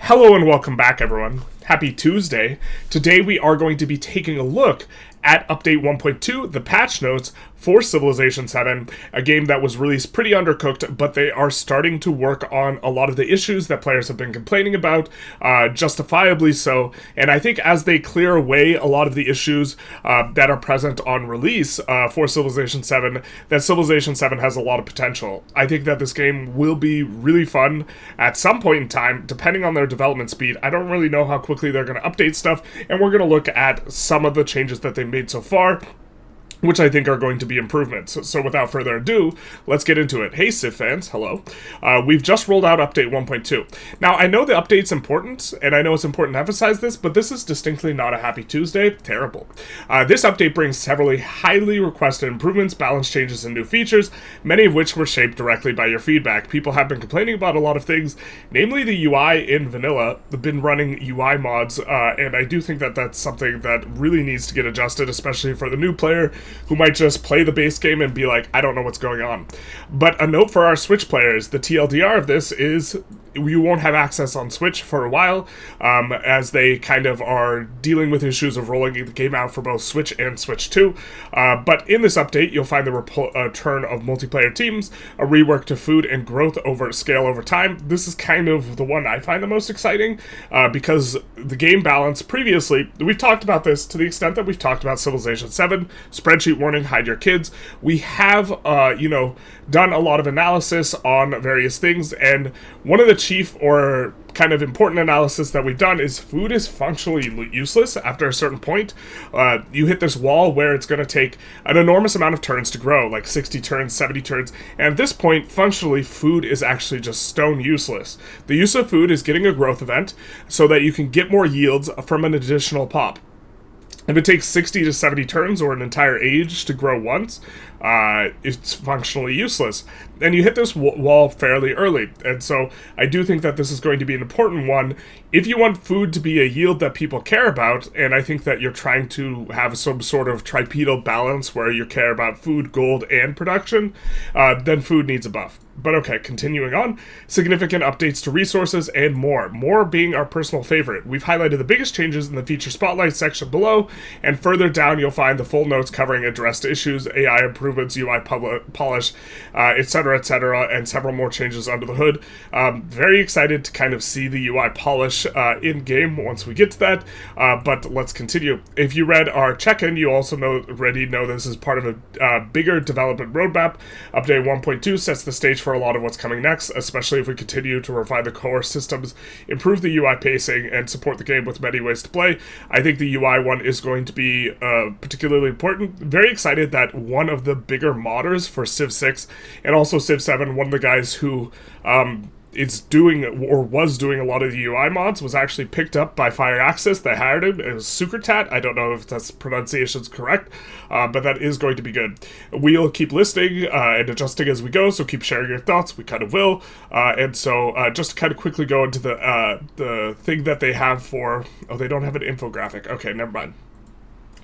Hello and welcome back, everyone. Happy Tuesday. Today we are going to be taking a look at Update 1.2, the patch notes for Civilization 7, a game that was released pretty undercooked, but they are starting to work on a lot of the issues that players have been complaining about, justifiably so, and I think as they clear away a lot of the issues that are present on release for Civilization 7, that Civilization 7 has a lot of potential. I think that this game will be really fun at some point in time, depending on their development speed. I don't really know how quickly they're going to update stuff, and we're going to look at some of the changes that they made so far, which I think are going to be improvements. So without further ado, let's get into it. Hey Civ fans, hello. We've just rolled out Update 1.2. Now, I know the update's important, and I know it's important to emphasize this, but this is distinctly not a happy Tuesday. Terrible. This update brings several highly requested improvements, balance changes, and new features, many of which were shaped directly by your feedback. People have been complaining about a lot of things, namely the UI in vanilla. They've been running UI mods, and I do think that that's something that really needs to get adjusted, especially for the new player who might just play the base game and be like, I don't know what's going on. But a note for our Switch players, the TLDR of this is you won't have access on Switch for a while, as they kind of are dealing with issues of rolling the game out for both Switch and Switch 2. But in this update, you'll find the return of multiplayer teams, a rework to food and growth scale over time. This is kind of the one I find the most exciting, because the game balance previously, we've talked about this to the extent that we've talked about Civilization 7, Spreadsheet warning, hide your kids. We have, done a lot of analysis on various things, and one of the chief or kind of important analysis that we've done is food is functionally useless after a certain point. You hit this wall where it's going to take an enormous amount of turns to grow, like 60 turns, 70 turns, and at this point, functionally, food is actually just stone useless. The use of food is getting a growth event so that you can get more yields from an additional pop. If it takes 60 to 70 turns or an entire age to grow once, it's functionally useless. And you hit this wall fairly early. And so I do think that this is going to be an important one if you want food to be a yield that people care about, and I think that you're trying to have some sort of tripedal balance where you care about food, gold, and production, then food needs a buff. But okay, continuing on, significant updates to resources and more. More being our personal favorite. We've highlighted the biggest changes in the feature spotlight section below, and further down you'll find the full notes covering addressed issues, AI improvements, UI polish, etc., and several more changes under the hood. Very excited to kind of see the UI polish in-game once we get to that, but let's continue. If you read our check-in, you also already know this is part of a bigger development roadmap. Update 1.2 sets the stage for a lot of what's coming next, especially if we continue to refine the core systems, improve the UI pacing, and support the game with many ways to play. I think the UI one is going to be particularly important. Very excited that one of the bigger modders for Civ 6 and also Civ 7, one of the guys who is doing or was doing a lot of the UI mods, was actually picked up by Fire Access. They hired him. It was Sukertat. I don't know if that's pronunciation's correct, but that is going to be good. We'll keep listening and adjusting as we go, so keep sharing your thoughts. We kind of will. And so just to kind of quickly go into the thing that they have for... Oh, they don't have an infographic. Okay, never mind.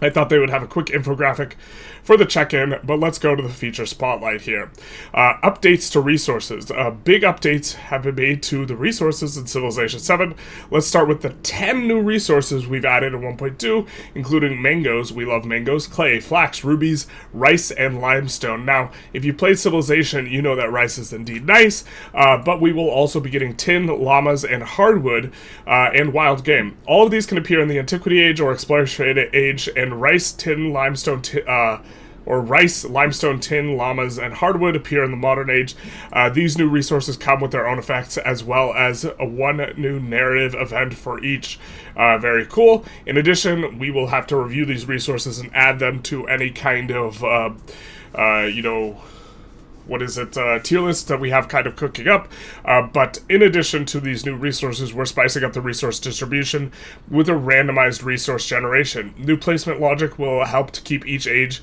I thought they would have a quick infographic for the check-in, but let's go to the feature spotlight here. Updates to resources. Big updates have been made to the resources in Civilization 7. Let's start with the 10 new resources we've added in 1.2, including mangoes. We love mangoes, clay, flax, rubies, rice, and limestone. Now, if you played Civilization, you know that rice is indeed nice, but we will also be getting tin, llamas, and hardwood, and wild game. All of these can appear in the Antiquity Age or Exploration Age, and rice, tin, limestone, rice, limestone, tin, llamas, and hardwood appear in the modern age. These new resources come with their own effects, as well as one new narrative event for each. Very cool. In addition, we will have to review these resources and add them to any kind of, tier list that we have kind of cooking up. But in addition to these new resources, we're spicing up the resource distribution with a randomized resource generation. New placement logic will help to keep each age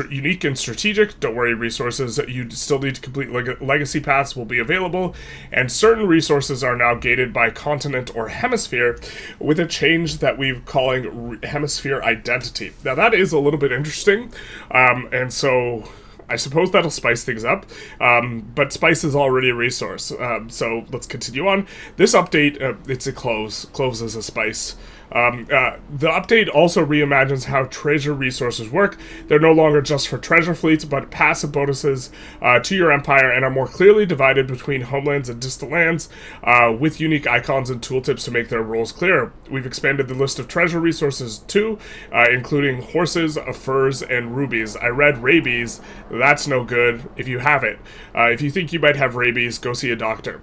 unique and strategic. Don't worry, resources you still need to complete legacy paths will be available, and certain resources are now gated by continent or hemisphere, with a change that we're calling hemisphere identity. Now that is a little bit interesting, and so I suppose that'll spice things up, but spice is already a resource. So let's continue on. This update, it's a cloves. Cloves is a spice. The update also reimagines how treasure resources work. They're no longer just for treasure fleets, but passive bonuses to your empire, and are more clearly divided between homelands and distant lands, with unique icons and tooltips to make their roles clear. We've expanded the list of treasure resources too, including horses, furs, and rubies. I read rabies. That's no good if you have it. If you think you might have rabies, go see a doctor.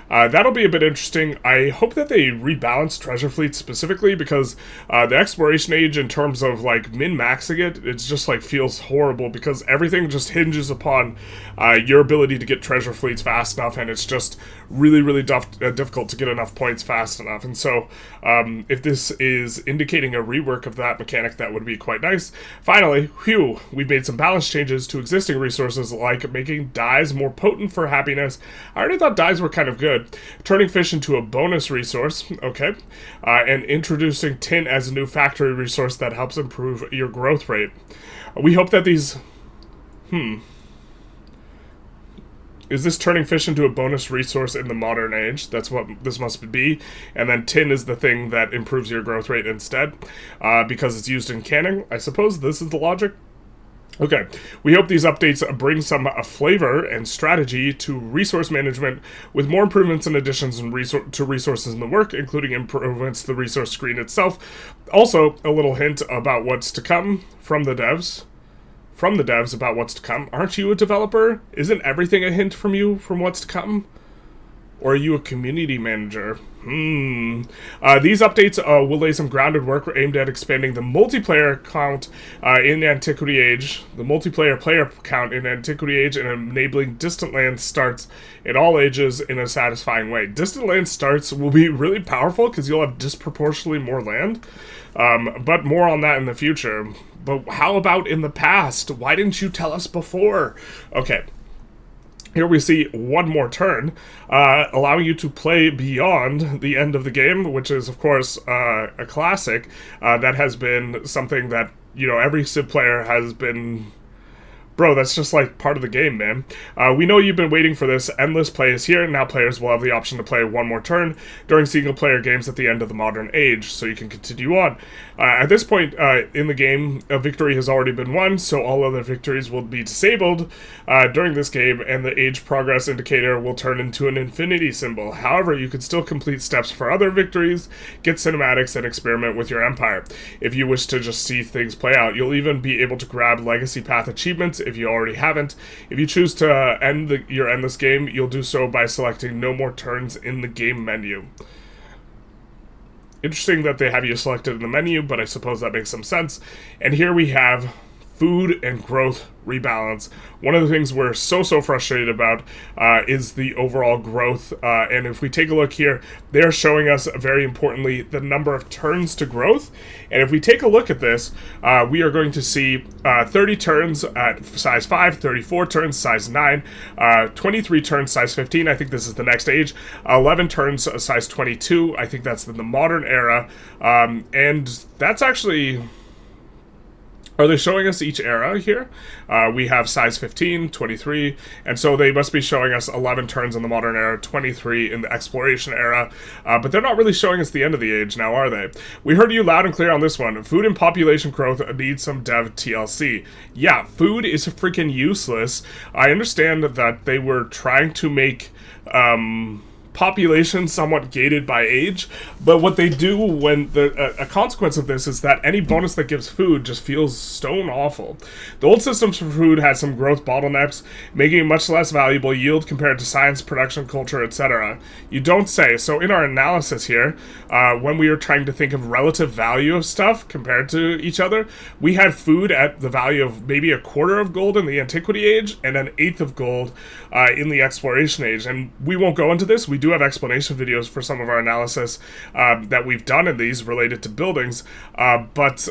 That'll be a bit interesting. I hope that they rebalance treasure fleets specifically, because the exploration age, in terms of like min-maxing it, it's just like feels horrible, because everything just hinges upon your ability to get treasure fleets fast enough, and it's just really, really difficult to get enough points fast enough. And so if this is indicating a rework of that mechanic, that would be quite nice. Finally, we've made some balance changes to existing resources, like making dyes more potent for happiness. I already thought dyes were kind of good. Turning fish into a bonus resource, okay, and introducing tin as a new factory resource that helps improve your growth rate. We hope that these... Is this turning fish into a bonus resource in the modern age? That's what this must be. And then tin is the thing that improves your growth rate instead, because it's used in canning. I suppose this is the logic. Okay, we hope these updates bring some flavor and strategy to resource management, with more improvements and additions to resources in the work, including improvements to the resource screen itself. Also, a little hint about what's to come from the devs. About what's to come. Aren't you a developer? Isn't everything a hint from you from what's to come? Or are you a community manager? These updates will lay some grounded work aimed at expanding the multiplayer count in Antiquity Age, player count in Antiquity Age, and enabling distant land starts in all ages in a satisfying way. Distant land starts will be really powerful, because you'll have disproportionately more land, but more on that in the future. But how about in the past? Why didn't you tell us before? Okay. Here we see one more turn, allowing you to play beyond the end of the game, which is, of course, a classic. That has been something that, every Civ player has been... Bro, that's just like part of the game, man. We know you've been waiting for this. Endless play is here. Now players will have the option to play one more turn during single-player games at the end of the modern age, so you can continue on. At this point in the game, a victory has already been won, so all other victories will be disabled during this game, and the age progress indicator will turn into an infinity symbol. However, you can still complete steps for other victories, get cinematics, and experiment with your empire. If you wish to just see things play out, you'll even be able to grab Legacy Path achievements if you already haven't. If you choose to end your endless game, you'll do so by selecting no more turns in the game menu. Interesting that they have you selected in the menu, but I suppose that makes some sense. And here we have food and growth rebalance. One of the things we're so frustrated about is the overall growth, and if we take a look here, they're showing us, very importantly, the number of turns to growth. And if we take a look at this, we are going to see 30 turns at size 5, 34 turns size 9, 23 turns size 15, I think this is the next age, 11 turns size 22, I think that's in the modern era, and that's actually... Are they showing us each era here? We have size 15, 23, and so they must be showing us 11 turns in the modern era, 23 in the exploration era, but they're not really showing us the end of the age now, are they? We heard you loud and clear on this one. Food and population growth needs some dev TLC. Yeah, food is freaking useless. I understand that they were trying to make... population somewhat gated by age, but what they do when a consequence of this is that any bonus that gives food just feels stone awful. The old systems for food had some growth bottlenecks, making it much less valuable yield compared to science, production, culture, etc. You don't say. So in our analysis here, when we were trying to think of relative value of stuff compared to each other, we had food at the value of maybe a quarter of gold in the Antiquity Age and an eighth of gold in the Exploration Age. And we won't go into this. We do have explanation videos for some of our analysis that we've done in these related to buildings, but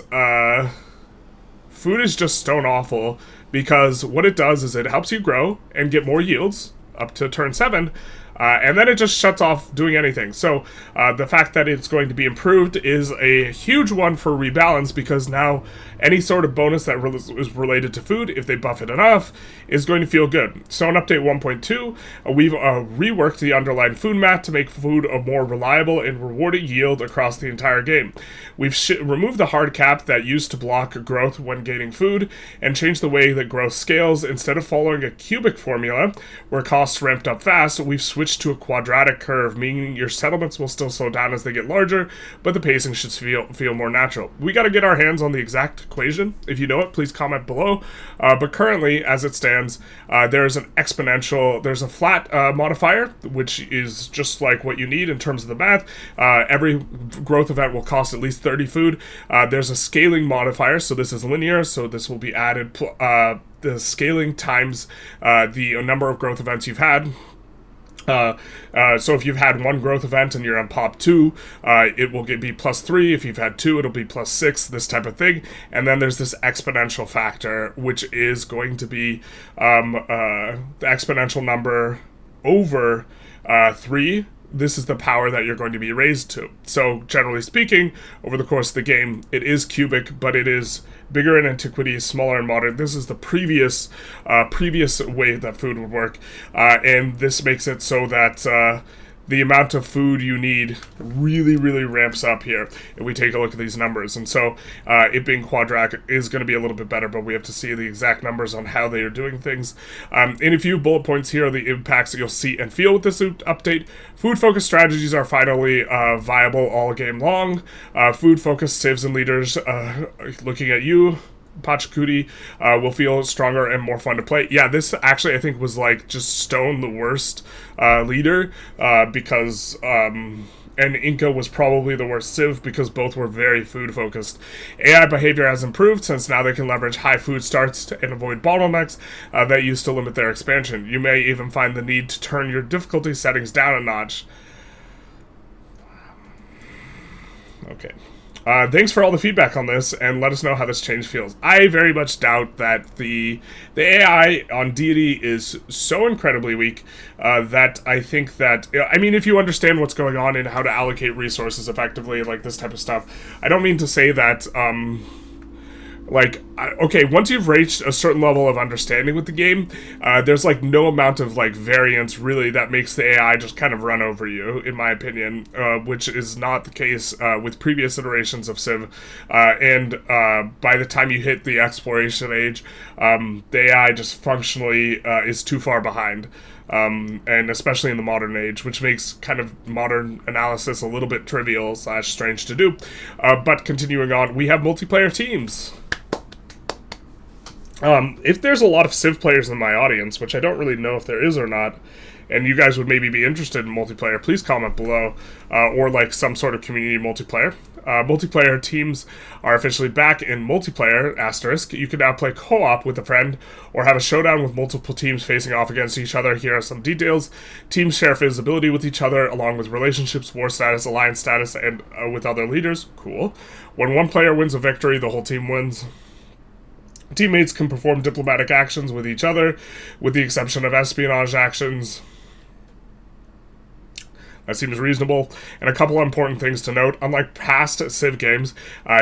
food is just stone awful, because what it does is it helps you grow and get more yields up to turn 7, and then it just shuts off doing anything. So the fact that it's going to be improved is a huge one for rebalance, because now any sort of bonus that is related to food, if they buff it enough, is going to feel good. So in update 1.2, we've reworked the underlying food mat to make food a more reliable and rewarding yield across the entire game. We've removed the hard cap that used to block growth when gaining food, and changed the way that growth scales. Instead of following a cubic formula where costs ramped up fast, we've switched to a quadratic curve, meaning your settlements will still slow down as they get larger, but the pacing should feel more natural. We got to get our hands on the exact equation. If you know it, please comment below. But currently, as it stands, there's a flat modifier, which is just like what you need in terms of the math. Every growth event will cost at least 30 food. There's a scaling modifier, so this is linear, so this will be added the scaling times the number of growth events you've had. So if you've had one growth event and you're on pop 2, it will be +3. If you've had 2, it'll be +6, this type of thing. And then there's this exponential factor, which is going to be the exponential number over 3. This is the power that you're going to be raised to. So generally speaking, over the course of the game, it is cubic, but it is bigger in antiquity, smaller in modern. This is the previous way that food would work, and this makes it so that the amount of food you need really, really ramps up here if we take a look at these numbers. And so it being quadratic is going to be a little bit better, but we have to see the exact numbers on how they are doing things. In a few bullet points here are the impacts that you'll see and feel with this update. Food-focused strategies are finally viable all game long. Food-focused civs and leaders, looking at you, Pachakudi, will feel stronger and more fun to play. Yeah, this actually I think was like just stone the worst leader, because and Inca was probably the worst civ, because both were very food focused. AI behavior has improved since now they can leverage high food starts and avoid bottlenecks that used to limit their expansion. You may even find the need to turn your difficulty settings down a notch. Okay. Thanks for all the feedback on this, and let us know how this change feels. I very much doubt that the AI on Deity is so incredibly weak that I think that, I mean, if you understand what's going on and how to allocate resources effectively, like this type of stuff, I don't mean to say that, okay, once you've reached a certain level of understanding with the game, there's like no amount of like variance really that makes the AI just kind of run over you, in my opinion, which is not the case with previous iterations of Civ. And by the time you hit the exploration age, the AI just functionally is too far behind. And especially in the modern age, which makes kind of modern analysis a little bit trivial / strange to do. But continuing on, we have multiplayer teams. If there's a lot of Civ players in my audience, which I don't really know if there is or not, and you guys would maybe be interested in multiplayer, please comment below, or like some sort of community multiplayer. Multiplayer teams are officially back in multiplayer, *. You can now play co-op with a friend, or have a showdown with multiple teams facing off against each other. Here are some details. Teams share visibility with each other, along with relationships, war status, alliance status, and with other leaders. Cool. When one player wins a victory, the whole team wins. Teammates can perform diplomatic actions with each other, with the exception of espionage actions. That seems reasonable. And a couple important things to note. Unlike past Civ games,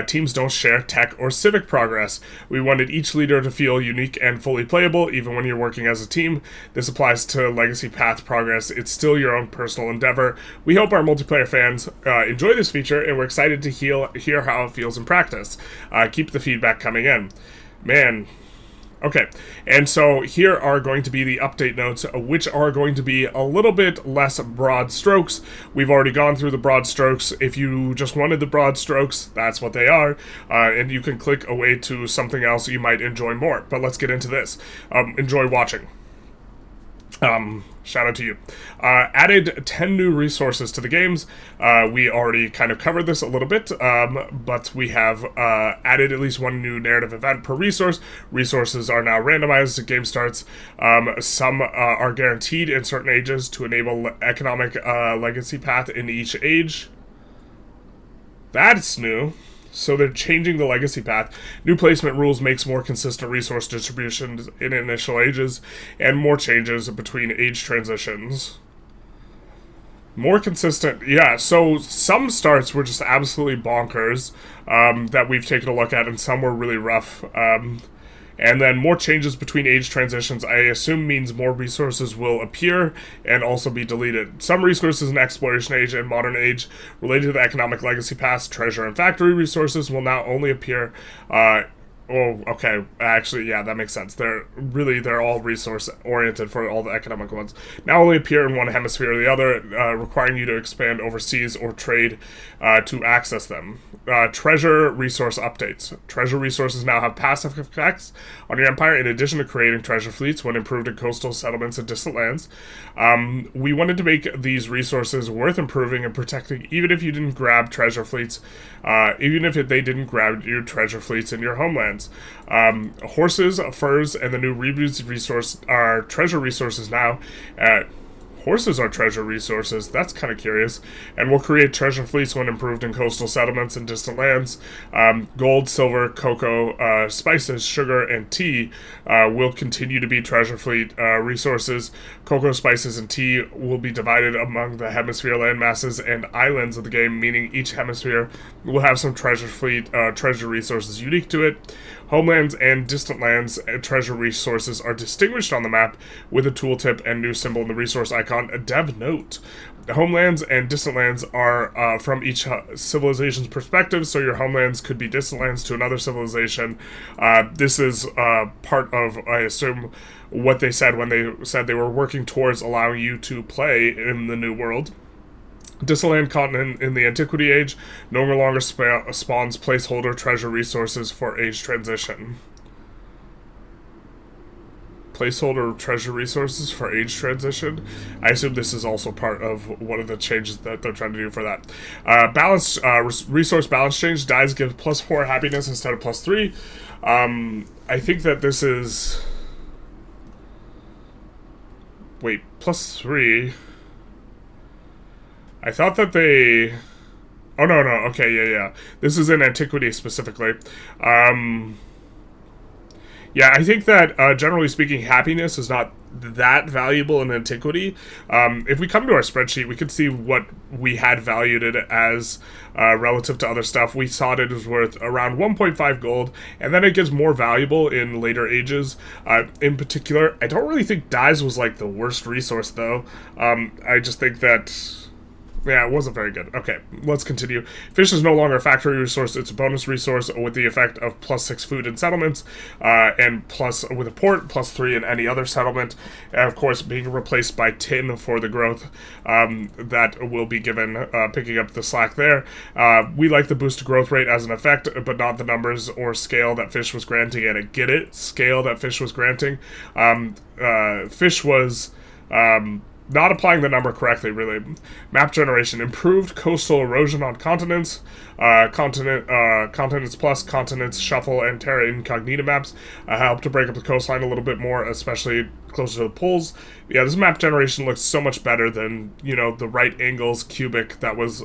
teams don't share tech or civic progress. We wanted each leader to feel unique and fully playable, even when you're working as a team. This applies to Legacy Path progress. It's still your own personal endeavor. We hope our multiplayer fans enjoy this feature, and we're excited to hear how it feels in practice. Keep the feedback coming in. Man. Okay, and so here are going to be the update notes, which are going to be a little bit less broad strokes. We've already gone through the broad strokes. If you just wanted the broad strokes, that's what they are, and you can click away to something else you might enjoy more. But let's get into this. Enjoy watching. Shout out to you. Added 10 new resources to the games. We already kind of covered this a little bit, but we have added at least one new narrative event per resource. Resources are now randomized as the game starts. Some are guaranteed in certain ages to enable economic legacy path in each age. That's new. So they're changing the legacy path. New placement rules makes more consistent resource distribution in initial ages, and more changes between age transitions. More consistent, yeah. So some starts were just absolutely bonkers that we've taken a look at, and some were really rough. And then more changes between age transitions, I assume, means more resources will appear and also be deleted. Some resources in Exploration Age and Modern Age related to the Economic Legacy Pass, Treasure, and Factory resources will now only appear. Oh, okay. Actually, yeah, that makes sense. They're all resource oriented for all the economic ones. Now only appear in one hemisphere or the other, requiring you to expand overseas or trade to access them. Treasure resource updates. Treasure resources now have passive effects on your empire in addition to creating treasure fleets when improved in coastal settlements and distant lands. We wanted to make these resources worth improving and protecting, even if you didn't grab treasure fleets, even if they didn't grab your treasure fleets in your homelands. Horses, furs, and the new reboots resource are treasure resources now. Horses are treasure resources. That's kind of curious. And will create treasure fleets when improved in coastal settlements and distant lands. Gold, silver, cocoa, spices, sugar, and tea will continue to be treasure fleet resources. Cocoa, spices, and tea will be divided among the hemisphere landmasses and islands of the game, meaning each hemisphere will have some treasure fleet treasure resources unique to it. Homelands and distant lands treasure resources are distinguished on the map with a tooltip and new symbol in the resource icon. A dev note. Homelands and distant lands are from each civilization's perspective, so your homelands could be distant lands to another civilization. This is part of, I assume, what they said when they said they were working towards allowing you to play in the new world. Distant continent in the Antiquity Age no longer spawns placeholder treasure resources for age transition. Placeholder treasure resources for age transition. I assume this is also part of one of the changes that they're trying to do for that. Resource balance change. Dies give +4 happiness instead of +3. I think that this is... Wait, +3... I thought that they... Oh, no, okay, yeah. This is in Antiquity specifically. Yeah, I think that, generally speaking, happiness is not that valuable in Antiquity. If we come to our spreadsheet, we can see what we had valued it as relative to other stuff. We saw it was worth around 1.5 gold, and then it gets more valuable in later ages. In particular, I don't really think dyes was, like, the worst resource, though. I just think that... Yeah, it wasn't very good. Okay, let's continue. Fish is no longer a factory resource, it's a bonus resource with the effect of +6 food in settlements, and plus with a port, +3 in any other settlement, and of course being replaced by tin for the growth that will be given, picking up the slack there. We like the boosted growth rate as an effect, but not the numbers or scale that Fish was granting, and I get it, scale that Fish was granting. Fish was... not applying the number correctly, really. Map generation. Improved coastal erosion on continents. Continents Plus, Continents Shuffle, and Terra Incognita maps help to break up the coastline a little bit more, especially closer to the poles. Yeah, this map generation looks so much better than, you know, the right angles cubic that was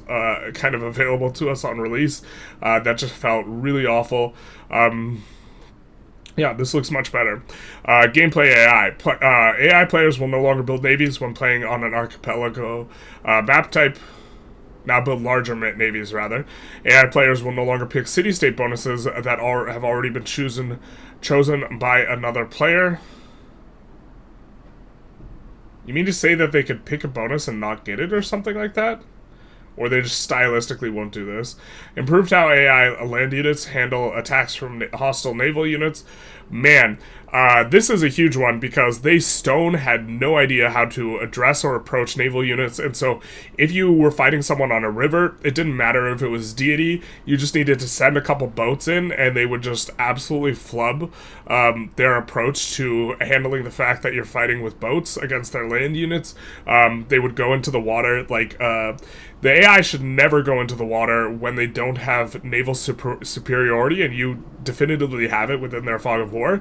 kind of available to us on release. That just felt really awful. Yeah, this looks much better. Gameplay AI. AI players will no longer build navies when playing on an archipelago map type. Now build larger navies, rather. AI players will no longer pick city-state bonuses that have already been chosen by another player. You mean to say that they could pick a bonus and not get it or something like that? Or they just stylistically won't do this. Improved how AI land units handle attacks from hostile naval units. Man, this is a huge one because Stone had no idea how to address or approach naval units, and so if you were fighting someone on a river, it didn't matter if it was deity, you just needed to send a couple boats in, and they would just absolutely flub their approach to handling the fact that you're fighting with boats against their land units. They would go into the water, like, the AI should never go into the water when they don't have naval superiority, and you definitively have it within their fog of war,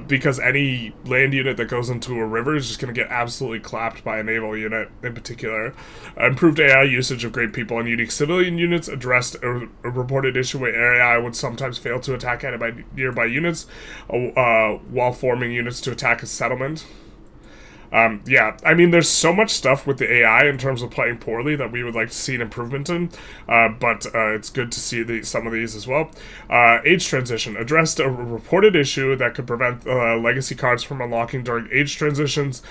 because any land unit that goes into a river is just going to get absolutely clapped by a naval unit in particular. Improved AI usage of great people and unique civilian units addressed a reported issue where AI would sometimes fail to attack nearby units while forming units to attack a settlement. Yeah, I mean, there's so much stuff with the AI in terms of playing poorly that we would like to see an improvement in, but it's good to see some of these as well. Age transition addressed a reported issue that could prevent legacy cards from unlocking during age transitions.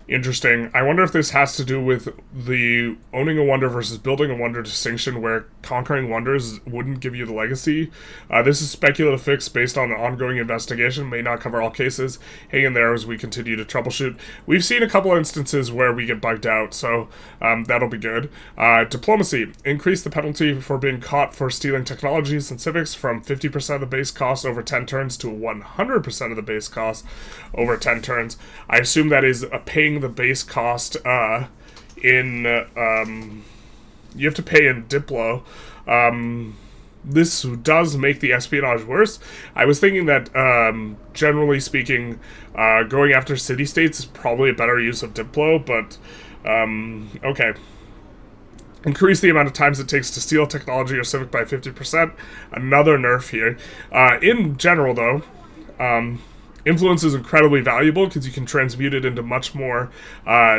Interesting. I wonder if this has to do with the owning a wonder versus building a wonder distinction, where conquering wonders wouldn't give you the legacy. This is speculative fix based on an ongoing investigation. May not cover all cases. Hang in there as we continue to troubleshoot. We've seen a couple instances where we get bugged out, so that'll be good. Diplomacy. Increase the penalty for being caught for stealing technologies and civics from 50% of the base cost over 10 turns to 100% of the base cost over 10 turns. I assume that is paying the base cost in you have to pay in Diplo. This does make the espionage worse. I was thinking that generally speaking, going after city-states is probably a better use of Diplo, but okay. Increase the amount of times it takes to steal technology or civic by 50%. Another nerf here. In general, though, influence is incredibly valuable because you can transmute it into much more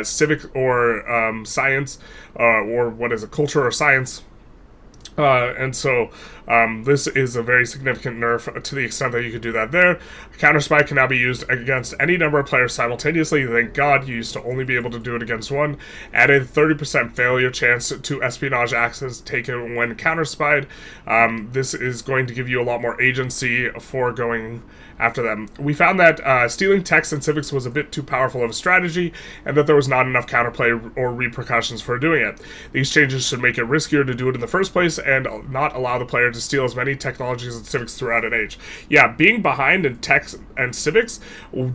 civic or science, or what is it, culture or science. And so this is a very significant nerf to the extent that you could do that there. Counter Spy can now be used against any number of players simultaneously. Thank God you used to only be able to do it against one. Added 30% failure chance to espionage access taken when counter spied. This is going to give you a lot more agency for going after them. We found that stealing text and civics was a bit too powerful of a strategy, and that there was not enough counterplay or repercussions for doing it. These changes should make it riskier to do it in the first place, and not allow the player to steal as many technologies and civics throughout an age. Yeah, being behind in text and civics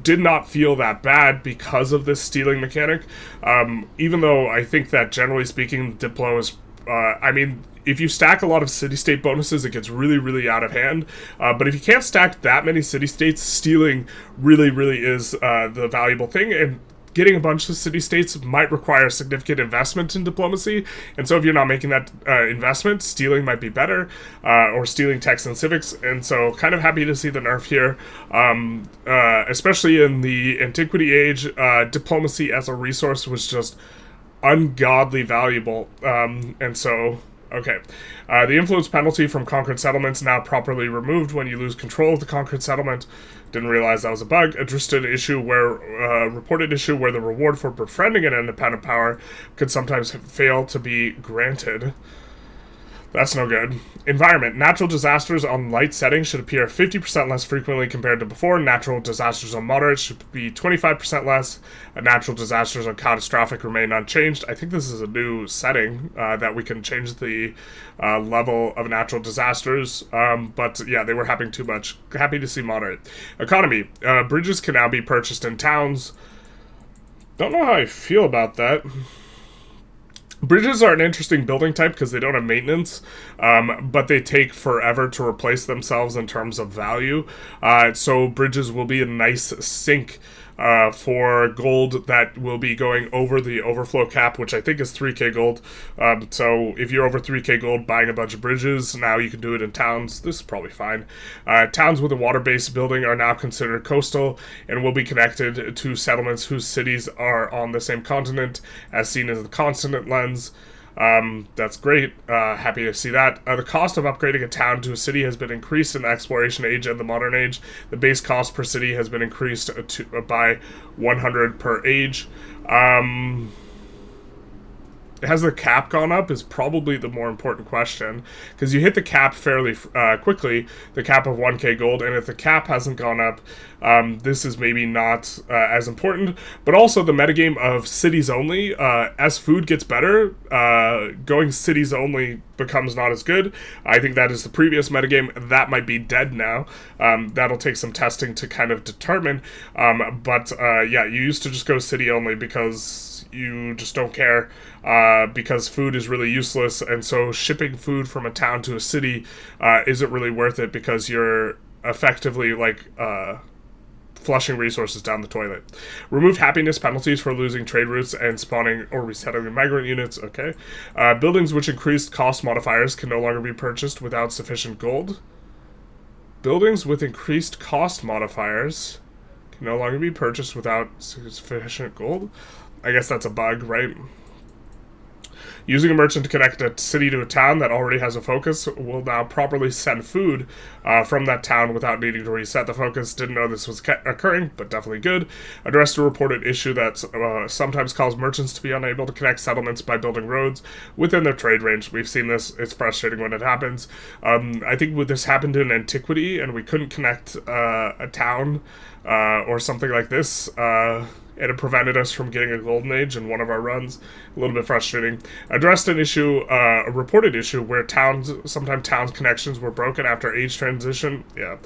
did not feel that bad because of this stealing mechanic, even though I think that generally speaking, Diplo is, I mean, if you stack a lot of city-state bonuses, it gets really, really out of hand. But if you can't stack that many city-states, stealing really, really is the valuable thing. And getting a bunch of city-states might require significant investment in diplomacy. And so if you're not making that investment, stealing might be better, or stealing text and civics. And so kind of happy to see the nerf here, especially in the Antiquity Age. Diplomacy as a resource was just ungodly valuable. And so... Okay. The influence penalty from conquered settlements now properly removed when you lose control of the conquered settlement. Didn't realize that was a bug. Addressed an issue where, reported issue where the reward for befriending an independent power could sometimes fail to be granted. That's no good. Environment. Natural disasters on light settings should appear 50% less frequently compared to before. Natural disasters on moderate should be 25% less. Natural disasters on catastrophic remain unchanged. I think this is a new setting that we can change the level of natural disasters. But yeah, they were happening too much. Happy to see moderate. Economy. Bridges can now be purchased in towns. Don't know how I feel about that. Bridges are an interesting building type because they don't have maintenance, but they take forever to replace themselves in terms of value. So bridges will be a nice sink for gold that will be going over the overflow cap, which I think is 3k gold. So if you're over 3k gold buying a bunch of bridges, now you can do it in towns. This is probably fine. Towns with a water-based building are now considered coastal and will be connected to settlements whose cities are on the same continent, as seen as the continent lens. That's great. Happy to see that. The cost of upgrading a town to a city has been increased in the exploration age and the modern age. The base cost per city has been increased by 100 per age. Has the cap gone up is probably the more important question, because you hit the cap fairly quickly, the cap of 1k gold, and if the cap hasn't gone up, this is maybe not as important. But also the metagame of cities only, as food gets better, going cities only becomes not as good. I think that is the previous metagame. That might be dead now. That'll take some testing to kind of determine, but yeah, you used to just go city only because you just don't care, because food is really useless, and so shipping food from a town to a city isn't really worth it because you're effectively like flushing resources down the toilet. Remove happiness penalties for losing trade routes and spawning or resetting the migrant units. Okay. Buildings which increased cost modifiers can no longer be purchased without sufficient gold. Buildings with increased cost modifiers can can no longer be purchased without sufficient gold. I guess that's a bug, right? Using a merchant to connect a city to a town that already has a focus will now properly send food from that town without needing to reset the focus. Didn't know this was occurring, but definitely good. Addressed a reported issue that sometimes caused merchants to be unable to connect settlements by building roads within their trade range. We've seen this. It's frustrating when it happens. I think this happened in antiquity, and we couldn't connect a town or something like this. And it prevented us from getting a golden age in one of our runs. A little bit frustrating. Addressed an issue, a reported issue, where sometimes towns connections were broken after age transition. Yeah,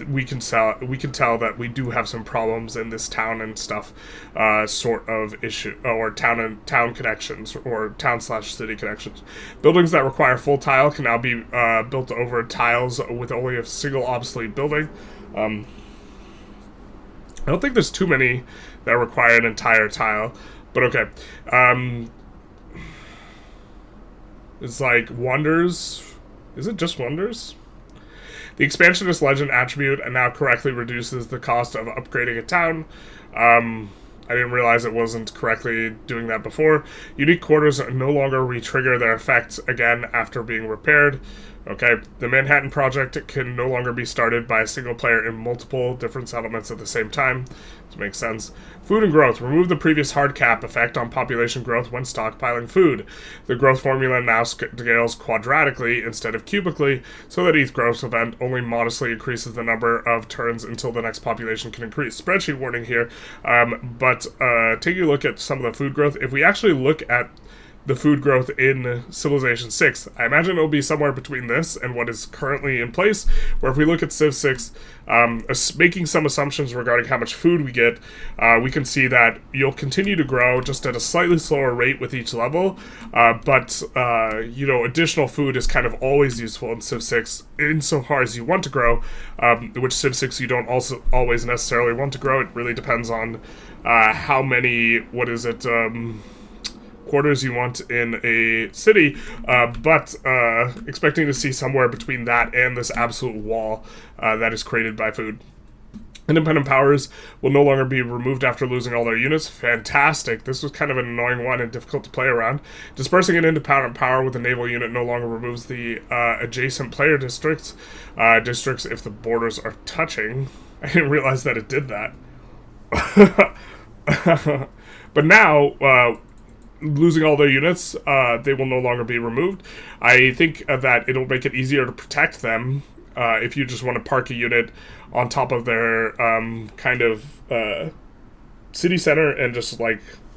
we can tell that we do have some problems in this town and stuff, sort of issue, or town connections, or town/city connections. Buildings that require full tile can now be built over tiles with only a single obsolete building. I don't think there's too many that require an entire tile, but okay. It's like wonders. Is it just wonders? The expansionist legend attribute now correctly reduces the cost of upgrading a town. I didn't realize it wasn't correctly doing that before. Unique quarters no longer re-trigger their effects again after being repaired. Okay, the Manhattan Project can no longer be started by a single player in multiple different settlements at the same time. This makes sense. Food and growth. Remove the previous hard cap effect on population growth when stockpiling food. The growth formula now scales quadratically instead of cubically, so that each growth event only modestly increases the number of turns until the next population can increase. Spreadsheet warning here, but taking a look at some of the food growth, if we actually look at the food growth in Civilization 6. I imagine it'll be somewhere between this and what is currently in place, where if we look at Civ 6, making some assumptions regarding how much food we get, we can see that you'll continue to grow just at a slightly slower rate with each level, but additional food is kind of always useful in Civ 6 insofar as you want to grow, which Civ 6 you don't also always necessarily want to grow. It really depends on how many, quarters you want in a city, but expecting to see somewhere between that and this absolute wall that is created by food. Independent powers will no longer be removed after losing all their units. Fantastic. This was kind of an annoying one and difficult to play around. Dispersing an independent power with a naval unit no longer removes the adjacent player districts if the borders are touching. I didn't realize that it did that. But now, losing all their units, they will no longer be removed. I think that it'll make it easier to protect them if you just want to park a unit on top of their city center and just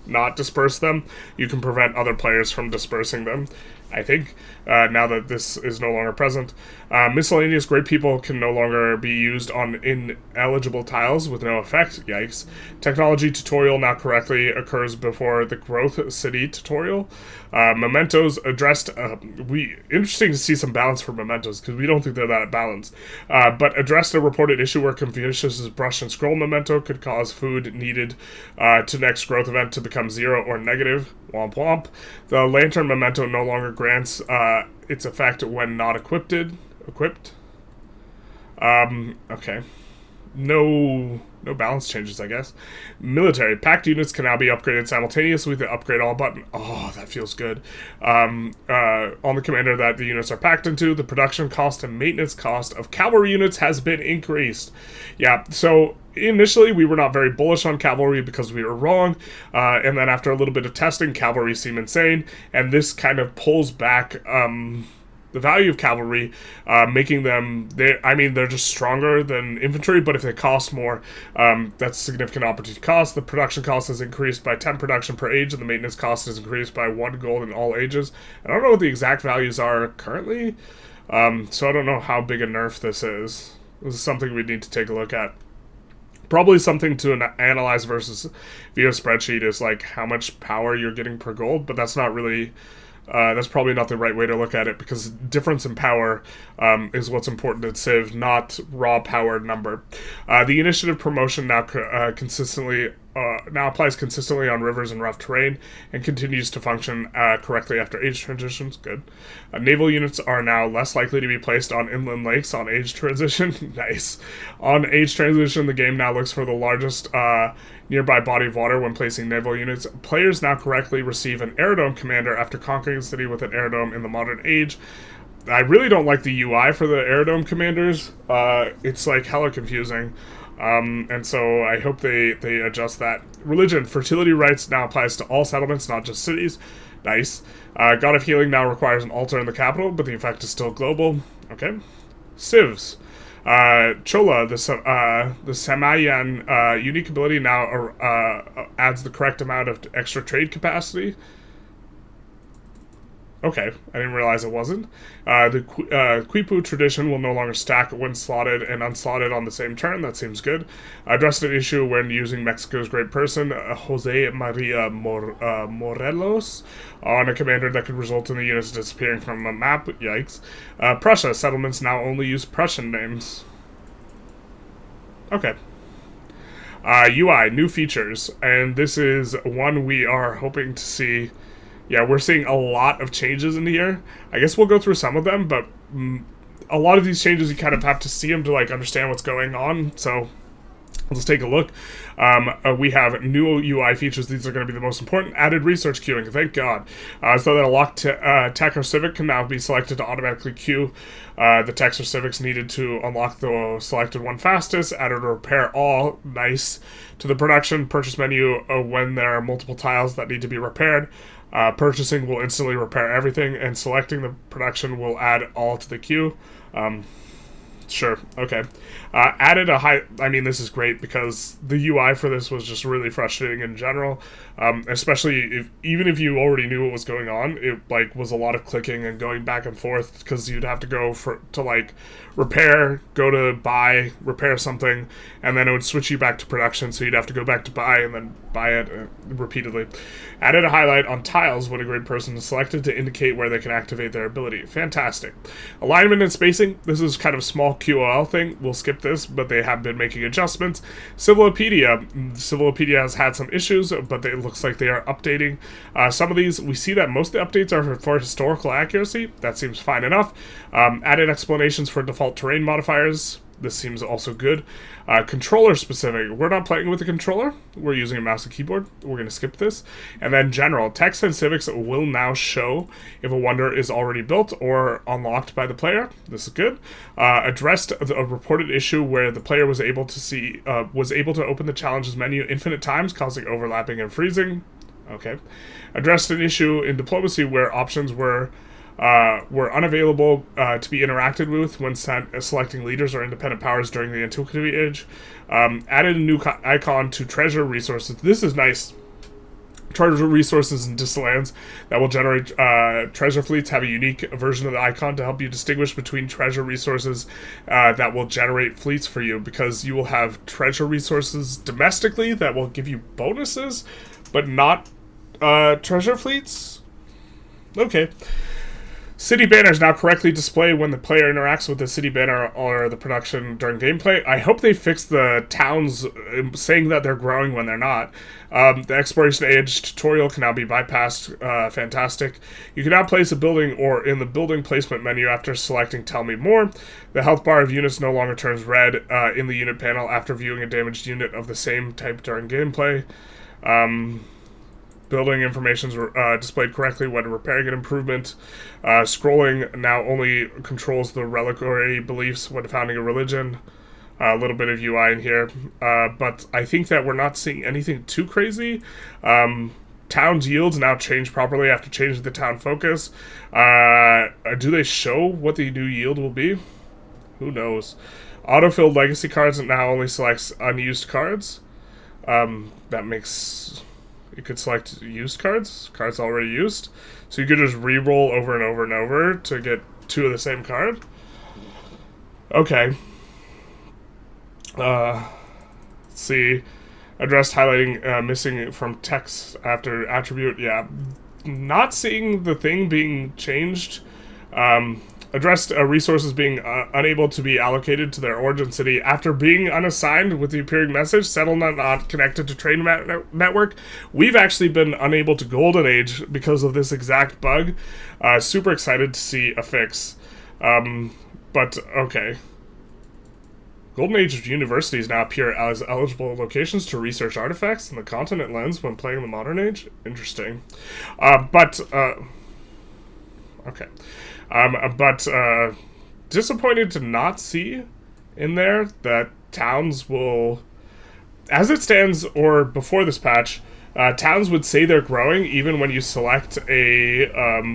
not disperse them. You can prevent other players from dispersing them, I think, now that this is no longer present. Miscellaneous great people can no longer be used on ineligible tiles with no effect. Yikes. Technology tutorial now correctly occurs before the growth city tutorial. Mementos addressed, interesting to see some balance for mementos, because we don't think they're that balanced. But addressed a reported issue where Confucius's brush and scroll memento could cause food needed to next growth event to become 0 or negative. Womp womp. The lantern memento no longer grants its effect when not equipped. Okay. No balance changes, I guess. Military. Packed units can now be upgraded simultaneously with the upgrade all button. Oh, that feels good. On the commander that the units are packed into, the production cost and maintenance cost of cavalry units has been increased. Yeah, so initially we were not very bullish on cavalry because we were wrong, and then after a little bit of testing, cavalry seem insane, and this kind of pulls back the value of cavalry, making them, they're just stronger than infantry, but if they cost more, that's a significant opportunity cost. The production cost is increased by 10 production per age, and the maintenance cost is increased by 1 gold in all ages. I don't know what the exact values are currently, so I don't know how big a nerf this is. This is something we need to take a look at. Probably something to analyze versus via spreadsheet is how much power you're getting per gold, but that's not really... that's probably not the right way to look at it, because difference in power is what's important in Civ, not raw power number. The initiative promotion now consistently now applies consistently on rivers and rough terrain, and continues to function correctly after age transitions. Good. Naval units are now less likely to be placed on inland lakes on age transition. Nice. On age transition, the game now looks for the largest nearby body of water when placing naval units. Players now correctly receive an aerodome commander after conquering a city with an aerodome in the modern age. I really don't like the UI for the aerodome commanders. It's like hella confusing. And so I hope they adjust that. Religion. Fertility rights now applies to all settlements, not just cities. Nice. God of Healing now requires an altar in the capital, but the effect is still global. Okay. Civs. Chola, the Samayan unique ability now adds the correct amount of extra trade capacity. Okay, I didn't realize it wasn't. The Quipu tradition will no longer stack when slotted and unslotted on the same turn. That seems good. Addressed an issue when using Mexico's great person, Jose Maria Morelos, on a commander that could result in the units disappearing from a map. Yikes. Prussia, settlements now only use Prussian names. Okay. UI, new features, and this is one we are hoping to see. Yeah, we're seeing a lot of changes in here. I guess we'll go through some of them, but a lot of these changes you kind of have to see them to like understand what's going on. So let's take a look. We have new UI features. These are going to be the most important. Added research queuing, thank God. So that a locked tech or civic can now be selected to automatically queue the techs or civics needed to unlock the selected one fastest. Added repair all, nice, to the production purchase menu when there are multiple tiles that need to be repaired. Purchasing will instantly repair everything, and selecting the production will add all to the queue. Sure, okay. Added a high... I mean, this is great because the UI for this was just really frustrating in general. Especially even if you already knew what was going on, it like was a lot of clicking and going back and forth because you'd have to go to like repair, go to buy, repair something, and then it would switch you back to production, so you'd have to go back to buy and then buy it repeatedly. Added a highlight on tiles when a grid person is selected to indicate where they can activate their ability. Fantastic. Alignment and spacing. This is kind of a small QOL thing. We'll skip this, but they have been making adjustments. Civilopedia has had some issues, but it looks like they are updating some of these. We see that most of the updates are for historical accuracy. That seems fine enough. Added explanations for default terrain modifiers. This seems also good. Controller specific. We're not playing with the controller. We're using a mouse and keyboard. We're going to skip this. And then general. Text and civics will now show if a wonder is already built or unlocked by the player. This is good. Addressed a reported issue where the player was able to open the challenges menu infinite times, causing overlapping and freezing. Okay. Addressed an issue in diplomacy where options were unavailable to be interacted with when selecting leaders or independent powers during the Antiquity Age. Added a new icon to treasure resources. This is nice. Treasure resources in distant lands that will generate treasure fleets have a unique version of the icon to help you distinguish between treasure resources that will generate fleets for you, because you will have treasure resources domestically that will give you bonuses, but not treasure fleets. Okay. City banners now correctly display when the player interacts with the city banner or the production during gameplay. I hope they fix the towns saying that they're growing when they're not. The exploration age tutorial can now be bypassed. Fantastic. You can now place a building or in the building placement menu after selecting Tell Me More. The health bar of units no longer turns red in the unit panel after viewing a damaged unit of the same type during gameplay. Building information is displayed correctly when repairing an improvement. Scrolling now only controls the reliquary beliefs when founding a religion. A little bit of UI in here. But I think that we're not seeing anything too crazy. Town's yields now change properly after changing the town focus. Do they show what the new yield will be? Who knows? Autofilled legacy cards now only selects unused cards. That makes... You could select used cards already used. So you could just re-roll over and over and over to get two of the same card. Okay. Let's see. Addressed highlighting missing from text after attribute. Yeah. Not seeing the thing being changed. addressed resources being unable to be allocated to their origin city after being unassigned with the appearing message, settlement not connected to trade network. We've actually been unable to Golden Age because of this exact bug. Super excited to see a fix. But, okay. Golden Age universities now appear as eligible locations to research artifacts in the continent lens when playing the modern age. Interesting. Disappointed to not see in there that towns will, as it stands, or before this patch, towns would say they're growing even when you select a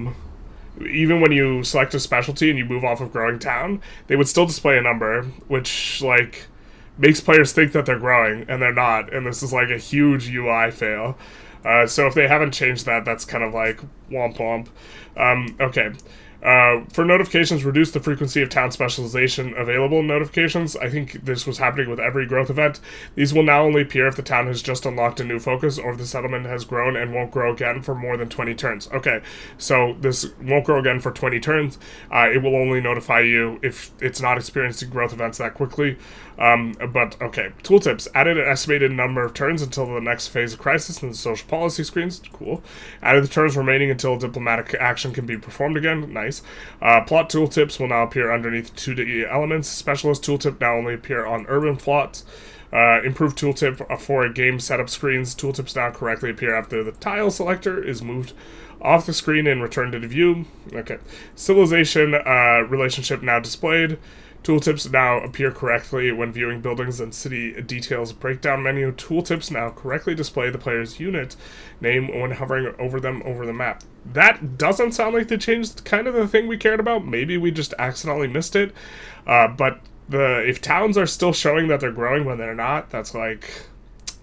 specialty and you move off of growing town. They would still display a number, which, like, makes players think that they're growing, and they're not, and this is, like, a huge UI fail. So if they haven't changed that, that's kind of like womp womp. Okay. For notifications, reduce the frequency of town specialization available notifications. I think this was happening with every growth event. These will now only appear if the town has just unlocked a new focus or if the settlement has grown and won't grow again for more than 20 turns. Okay, so this won't grow again for 20 turns. It will only notify you if it's not experiencing growth events that quickly. But, okay. Tooltips. Added an estimated number of turns until the next phase of crisis in the social policy screens. Cool. Added the turns remaining until diplomatic action can be performed again. Nice. Plot tooltips will now appear underneath 2D elements. Specialist tooltip now only appear on urban plots. Improved tooltip for game setup screens. Tooltips now correctly appear after the tile selector is moved off the screen and returned into view. Okay. Civilization relationship now displayed. Tooltips now appear correctly when viewing buildings and city details breakdown menu. Tooltips now correctly display the player's unit name when hovering over them over the map. That doesn't sound like they changed kind of the thing we cared about. Maybe we just accidentally missed it. But if towns are still showing that they're growing when they're not, that's like,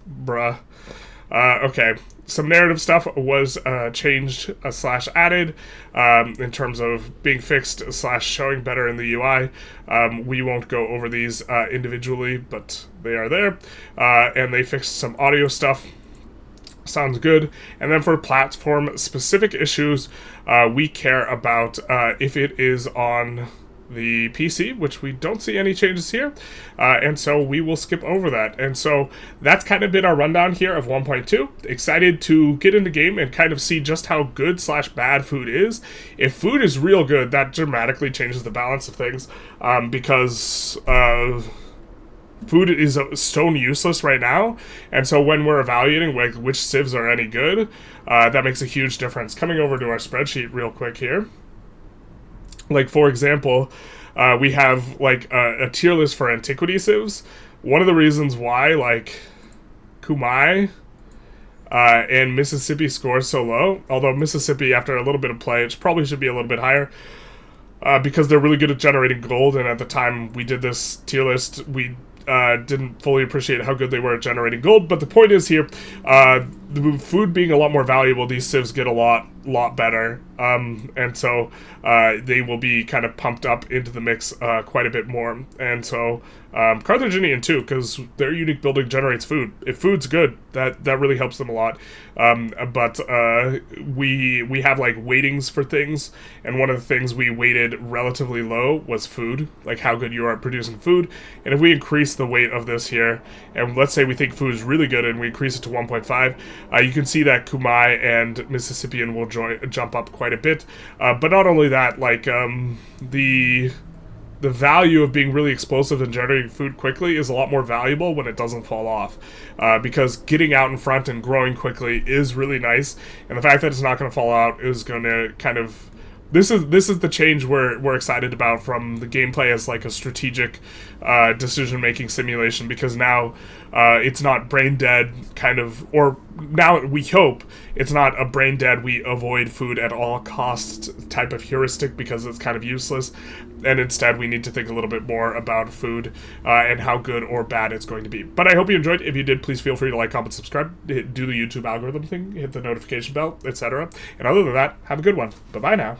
bruh. Okay. Some narrative stuff was changed / added in terms of being fixed / showing better in the UI. We won't go over these individually, but they are there. And they fixed some audio stuff. Sounds good. And then for platform-specific issues, we care about if it is on the PC, which we don't see any changes here, and so we will skip over that. And so that's kind of been our rundown here of 1.2. Excited to get into game and kind of see just how good / bad food is. If food is real good, that dramatically changes the balance of things, because food is stone useless right now, and so when we're evaluating like which civs are any good, that makes a huge difference. Coming over to our spreadsheet real quick here. Like, for example, we have, like, a tier list for antiquity civs. One of the reasons why, like, Kumai and Mississippi score so low, although Mississippi, after a little bit of play, it probably should be a little bit higher, because they're really good at generating gold, and at the time we did this tier list, we didn't fully appreciate how good they were at generating gold. But the point is here, the food being a lot more valuable, these civs get a lot better, and so they will be kind of pumped up into the mix quite a bit more. And so Carthaginian too, because their unique building generates food. If food's good, that really helps them a lot. But we have like weightings for things, and one of the things we weighted relatively low was food, like how good you are at producing food. And if we increase the weight of this here, and let's say we think food is really good and we increase it to 1.5, you can see that Kumai and Mississippian will jump up quite a bit. But not only that, like the value of being really explosive and generating food quickly is a lot more valuable when it doesn't fall off, because getting out in front and growing quickly is really nice, and the fact that it's not going to fall out is going to kind of, this is the change we're excited about from the gameplay as like a strategic decision-making simulation, because now it's not brain dead kind of, or now we hope it's not a brain dead, we avoid food at all costs type of heuristic because it's kind of useless, and instead we need to think a little bit more about food and how good or bad it's going to be. But I hope you enjoyed. If you did, please feel free to like, comment, subscribe, do the YouTube algorithm thing, hit the notification bell, etc. And other than that, have a good one. Bye-bye now.